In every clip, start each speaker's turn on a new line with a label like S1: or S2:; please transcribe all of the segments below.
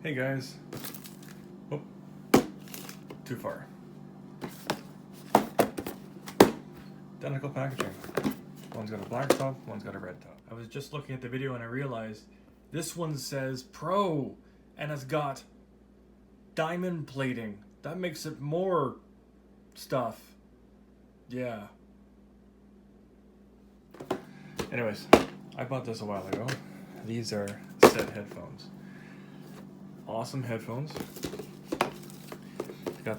S1: Hey guys. Oh, too far. Identical packaging. One's got a black top, one's got a red top. I was just looking at the video and I realized this one says Pro and it's got diamond plating. That makes it more stuff. Yeah. Anyways, I bought this a while ago. These are set headphones. Awesome headphones.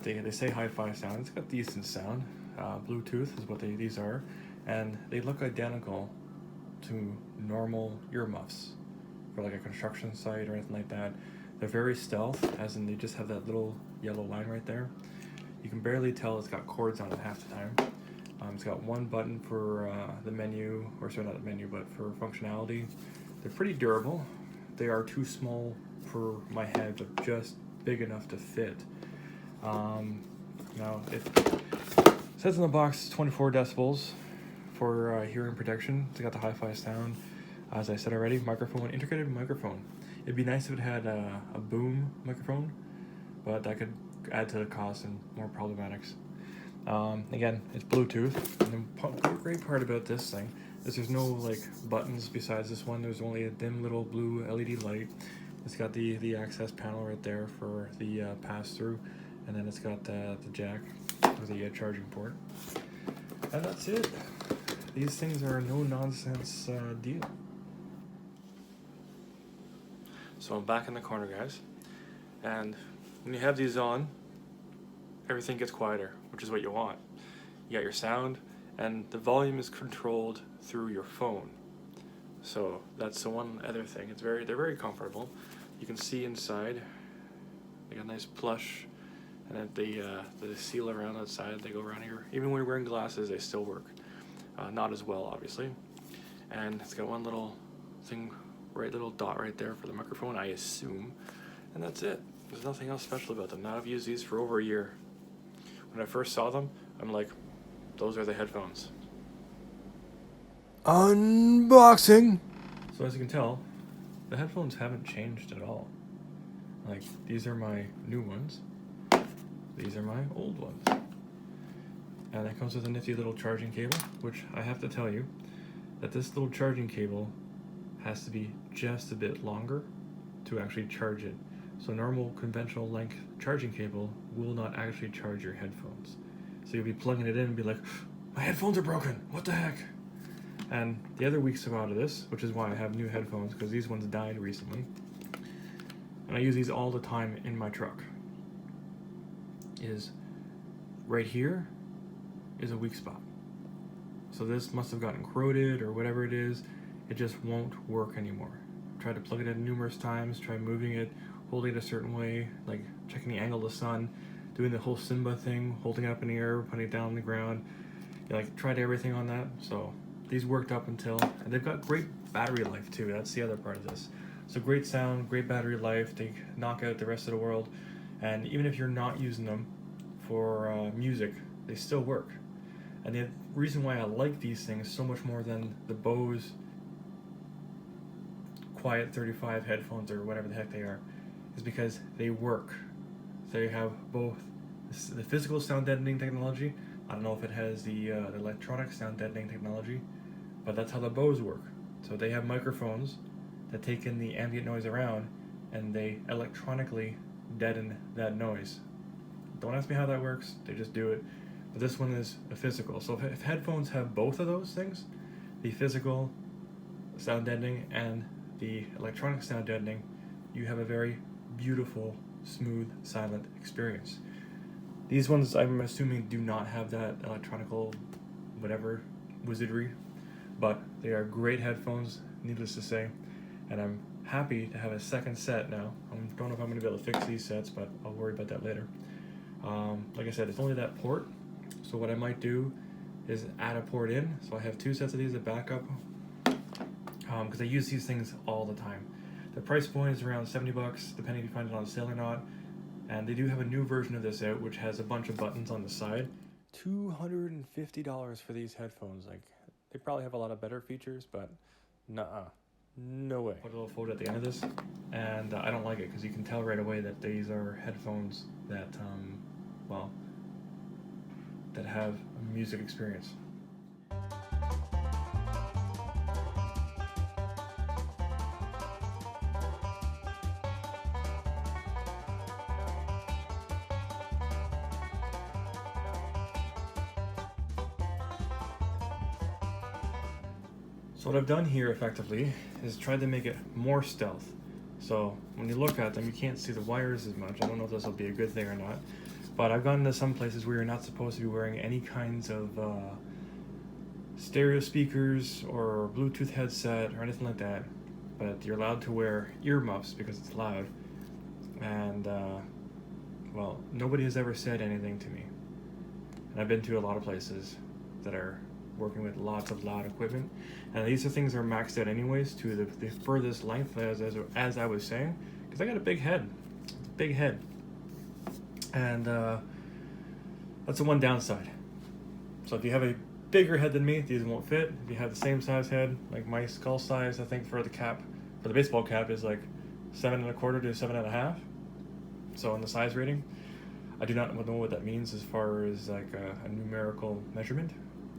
S1: They say hi-fi sound. It's got decent sound. Bluetooth is what these are, and they look identical to normal earmuffs for like a construction site or anything like that. They're very stealth, as in they just have that little yellow line right there. You can barely tell it's got cords on it half the time. It's got one button for the menu, or sorry, not the menu, but for functionality. They're pretty durable. They are too small for my head, but just big enough to fit. Now it says in the box 24 decibels for hearing protection. It's got the hi-fi sound, as I said already. Microphone, integrated microphone. It'd be nice if it had a boom microphone, but that could add to the cost and more problematics. Again, it's Bluetooth. And the great part about this thing is there's no like buttons besides this one. There's only a dim little blue LED light. It's got the access panel right there for the pass-through, and then it's got the jack or the charging port. And that's it. These things are a no-nonsense deal. So I'm back in the corner, guys. And when you have these on, everything gets quieter, which is what you want. You got your sound, and the volume is controlled through your phone. So that's the one other thing. They're very comfortable. You can see inside. They got a nice plush, and then the seal around outside. They go around here. Even when you're wearing glasses, they still work. Not as well, obviously. And it's got one little thing, little dot right there for the microphone, I assume. And that's it. There's nothing else special about them. Now I've used these for over a year. When I first saw them, I'm like, those are the headphones. Unboxing! So as you can tell, the headphones haven't changed at all. Like, these are my new ones. These are my old ones. And that comes with a nifty little charging cable, which I have to tell you that this little charging cable has to be just a bit longer to actually charge it. So normal conventional length charging cable will not actually charge your headphones. So you'll be plugging it in and be like, my headphones are broken, what the heck? And the other weak spot of this, which is why I have new headphones, because these ones died recently, and I use these all the time in my truck, is right here is a weak spot. So this must have gotten corroded or whatever it is. It just won't work anymore. I've tried to plug it in numerous times, try moving it, holding it a certain way, like checking the angle of the sun, doing the whole Simba thing, holding it up in the air, putting it down on the ground. Like, tried everything on that. So these worked up until, and they've got great battery life too. That's the other part of this. So great sound, great battery life. They knock out the rest of the world. And even if you're not using them for music, they still work. And the reason why I like these things so much more than the Bose Quiet 35 headphones or whatever the heck they are is because they work. They have both the physical sound deadening technology. I don't know if it has the electronic sound deadening technology, but that's how the Bose work. So they have microphones that take in the ambient noise around, and they electronically deaden that noise. Don't ask me how that works, they just do it. But this one is a physical. So if headphones have both of those things, the physical sound deadening and the electronic sound deadening, you have a very beautiful, smooth, silent experience. These ones, I'm assuming, do not have that electronical whatever wizardry, but they are great headphones, needless to say, and I'm happy to have a second set now. I don't know if I'm going to be able to fix these sets, but I'll worry about that later. Like I said, it's only that port, so what I might do is add a port in, so I have two sets of these as backup, because I use these things all the time. The price point is around $70, depending if you find it on sale or not. And they do have a new version of this out, which has a bunch of buttons on the side. $250 for these headphones. Like, they probably have a lot of better features, but nuh-uh.
S2: No way.
S1: Put a little photo at the end of this, and I don't like it because you can tell right away that these are headphones that, well, that have a music experience. So what I've done here effectively is tried to make it more stealth. So when you look at them, you can't see the wires as much. I don't know if this will be a good thing or not, but I've gone to some places where you're not supposed to be wearing any kinds of stereo speakers or Bluetooth headset or anything like that, but you're allowed to wear earmuffs because it's loud. And well, nobody has ever said anything to me. And I've been to a lot of places that are working with lots of loud equipment, and these are things that are maxed out anyways to the furthest length, as I was saying, because I got a big head. And that's the one downside. So if you have a bigger head than me, these won't fit. If you have the same size head, like my skull size, I think for the baseball cap is like 7.25 to 7.5. So in the size rating, I do not know what that means as far as like a numerical measurement,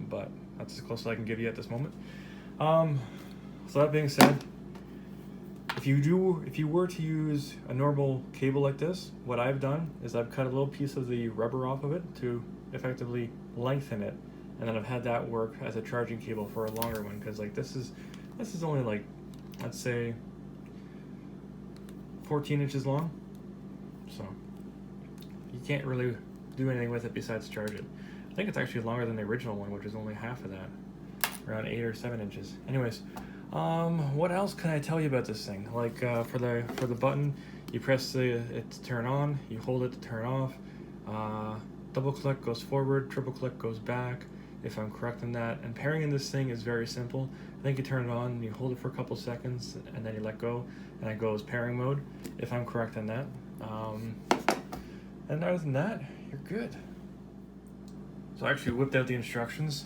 S1: but that's as close as I can give you at this moment. So that being said, if you were to use a normal cable like this, what I've done is I've cut a little piece of the rubber off of it to effectively lengthen it, and then I've had that work as a charging cable for a longer one, because like this is only like, let's say 14 inches long, so you can't really do anything with it besides charge it. I think it's actually longer than the original one, which is only half of that, around 8 or 7 inches. Anyways, what else can I tell you about this thing? Like for the button, you press it to turn on, you hold it to turn off. Double click goes forward, triple click goes back, if I'm correct in that. And pairing in this thing is very simple. I think you turn it on, you hold it for a couple seconds, and then you let go, and it goes pairing mode, if I'm correct in that. And other than that, you're good. So I actually whipped out the instructions.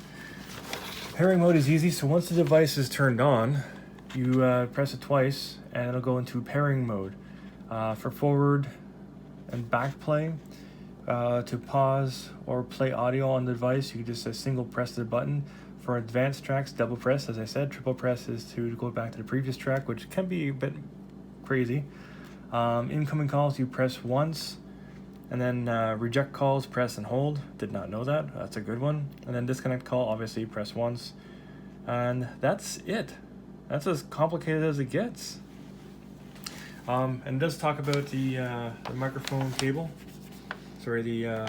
S1: Pairing mode is easy, so once the device is turned on, you press it twice and it'll go into pairing mode. For forward and back play, to pause or play audio on the device, you can just single press the button. For advanced tracks, double press, as I said. Triple press is to go back to the previous track, which can be a bit crazy. Incoming calls, you press once. And then reject calls, press and hold. Did not know that. That's a good one. And then disconnect call, obviously press once. And that's it. That's as complicated as it gets. And it does talk about the microphone cable. Sorry, the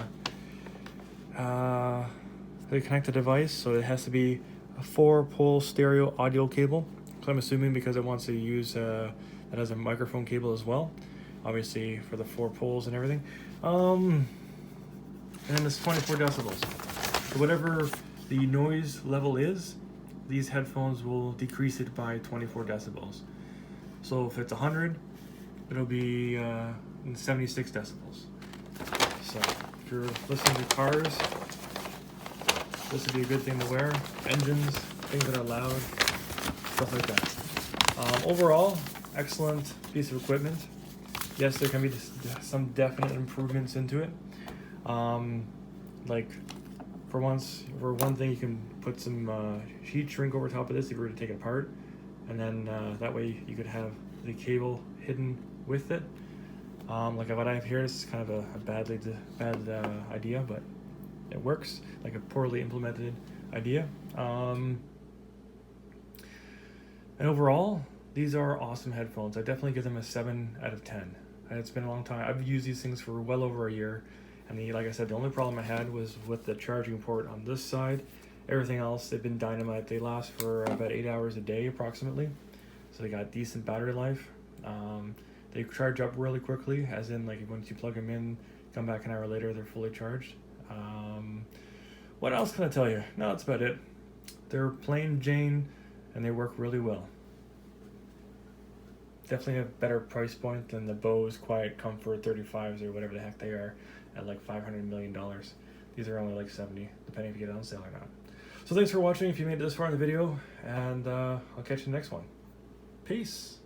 S1: connected device. So it has to be a 4-pole stereo audio cable. So I'm assuming because it wants to use that as a microphone cable as well. Obviously for the 4 poles and everything. And then it's 24 decibels. So whatever the noise level is, these headphones will decrease it by 24 decibels. So if it's 100, it'll be 76 decibels. So if you're listening to cars, this would be a good thing to wear. Engines, things that are loud, stuff like that. Overall, excellent piece of equipment. Yes, there can be some definite improvements into it. Like for one thing, you can put some heat shrink over top of this if you were to take it apart, and then that way you could have the cable hidden with it. Like what I have here, this is kind of a bad idea, but it works. Like a poorly implemented idea. And overall, these are awesome headphones. I definitely give them a 7 out of 10. It's been a long time. I've used these things for well over a year. And like I said, the only problem I had was with the charging port on this side. Everything else, they've been dynamite. They last for about 8 hours a day approximately. So they got decent battery life. They charge up really quickly, as in like once you plug them in, come back an hour later, they're fully charged. What else can I tell you? No, that's about it. They're plain Jane and they work really well. Definitely a better price point than the Bose Quiet Comfort 35s or whatever the heck they are at like $500 million. These are only like 70, depending if you get it on sale or not. So thanks for watching if you made it this far in the video, and I'll catch you in the next one.
S2: Peace.